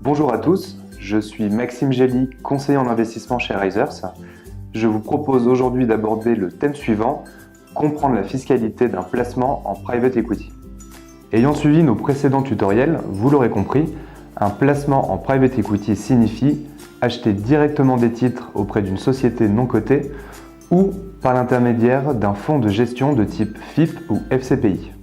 Bonjour à tous, je suis Maxime Gély, conseiller en investissement chez Risers. Je vous propose aujourd'hui d'aborder le thème suivant, comprendre la fiscalité d'un placement en private equity. Ayant suivi nos précédents tutoriels, vous l'aurez compris, un placement en private equity signifie acheter directement des titres auprès d'une société non cotée ou par l'intermédiaire d'un fonds de gestion de type FIP ou FCPI.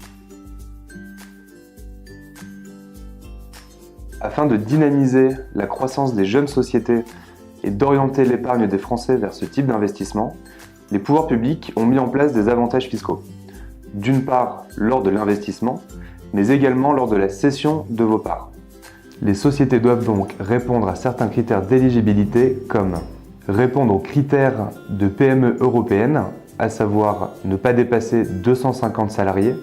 Afin de dynamiser la croissance des jeunes sociétés et d'orienter l'épargne des Français vers ce type d'investissement, les pouvoirs publics ont mis en place des avantages fiscaux. D'une part, lors de l'investissement, mais également lors de la cession de vos parts. Les sociétés doivent donc répondre à certains critères d'éligibilité comme répondre aux critères de PME européenne, à savoir ne pas dépasser 250 salariés,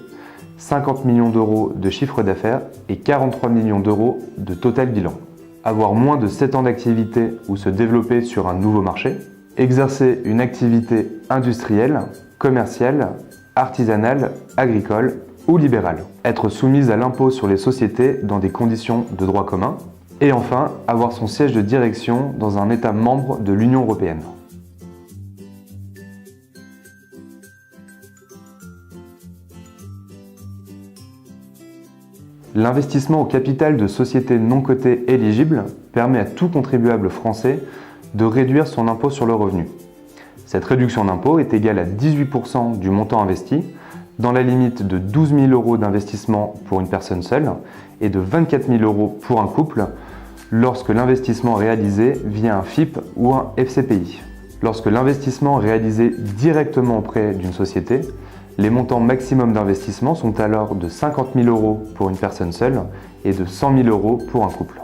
50 millions d'euros de chiffre d'affaires et 43 millions d'euros de total bilan. Avoir moins de 7 ans d'activité ou se développer sur un nouveau marché. Exercer une activité industrielle, commerciale, artisanale, agricole ou libérale. Être soumise à l'impôt sur les sociétés dans des conditions de droit commun. Et enfin, avoir son siège de direction dans un État membre de l'Union européenne. L'investissement au capital de sociétés non cotées éligibles permet à tout contribuable français de réduire son impôt sur le revenu. Cette réduction d'impôt est égale à 18% du montant investi, dans la limite de 12 000 euros d'investissement pour une personne seule et de 24 000 euros pour un couple, lorsque l'investissement est réalisé via un FIP ou un FCPI. Lorsque l'investissement est réalisé directement auprès d'une société, les montants maximum d'investissement sont alors de 50 000 euros pour une personne seule et de 100 000 euros pour un couple.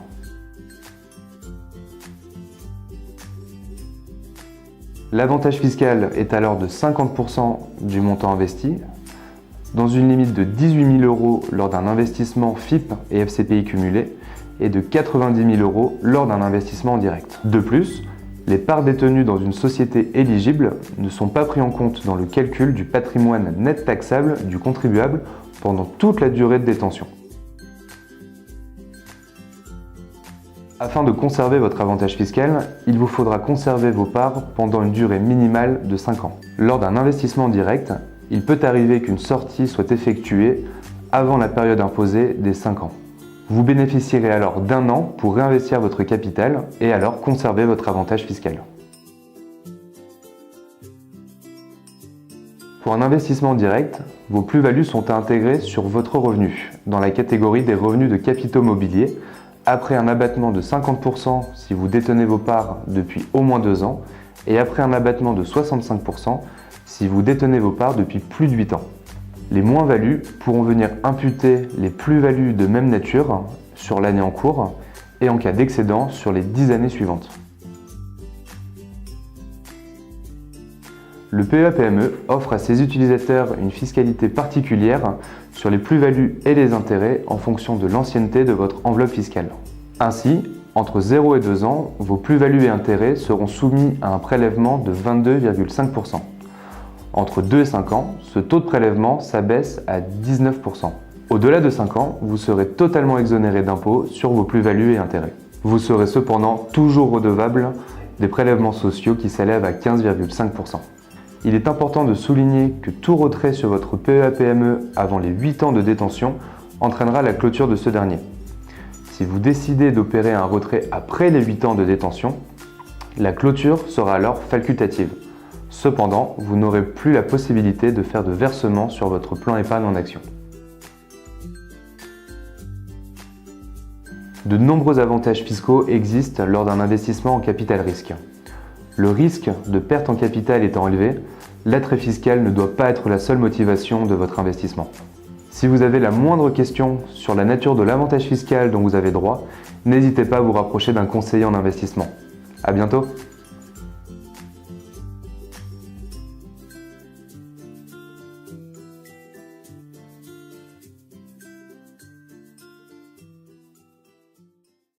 L'avantage fiscal est alors de 50% du montant investi, dans une limite de 18 000 euros lors d'un investissement FIP et FCPI cumulé et de 90 000 euros lors d'un investissement direct. De plus, les parts détenues dans une société éligible ne sont pas prises en compte dans le calcul du patrimoine net taxable du contribuable pendant toute la durée de détention. Afin de conserver votre avantage fiscal, il vous faudra conserver vos parts pendant une durée minimale de 5 ans. Lors d'un investissement direct, il peut arriver qu'une sortie soit effectuée avant la période imposée des 5 ans. Vous bénéficierez alors d'1 an pour réinvestir votre capital et alors conserver votre avantage fiscal. Pour un investissement direct, vos plus-values sont à intégrer sur votre revenu, dans la catégorie des revenus de capitaux mobiliers, après un abattement de 50% si vous détenez vos parts depuis au moins 2 ans, et après un abattement de 65% si vous détenez vos parts depuis plus de 8 ans. Les moins-values pourront venir imputer les plus-values de même nature sur l'année en cours et en cas d'excédent sur les 10 années suivantes. Le PEA-PME offre à ses utilisateurs une fiscalité particulière sur les plus-values et les intérêts en fonction de l'ancienneté de votre enveloppe fiscale. Ainsi, entre 0 et 2 ans, vos plus-values et intérêts seront soumis à un prélèvement de 22,5%. Entre 2 et 5 ans, ce taux de prélèvement s'abaisse à 19%. Au-delà de 5 ans, vous serez totalement exonéré d'impôts sur vos plus-values et intérêts. Vous serez cependant toujours redevable des prélèvements sociaux qui s'élèvent à 15,5%. Il est important de souligner que tout retrait sur votre PEA-PME avant les 8 ans de détention entraînera la clôture de ce dernier. Si vous décidez d'opérer un retrait après les 8 ans de détention, la clôture sera alors facultative. Cependant, vous n'aurez plus la possibilité de faire de versement sur votre plan épargne en action. De nombreux avantages fiscaux existent lors d'un investissement en capital risque. Le risque de perte en capital étant élevé, l'attrait fiscal ne doit pas être la seule motivation de votre investissement. Si vous avez la moindre question sur la nature de l'avantage fiscal dont vous avez droit, n'hésitez pas à vous rapprocher d'un conseiller en investissement. À bientôt!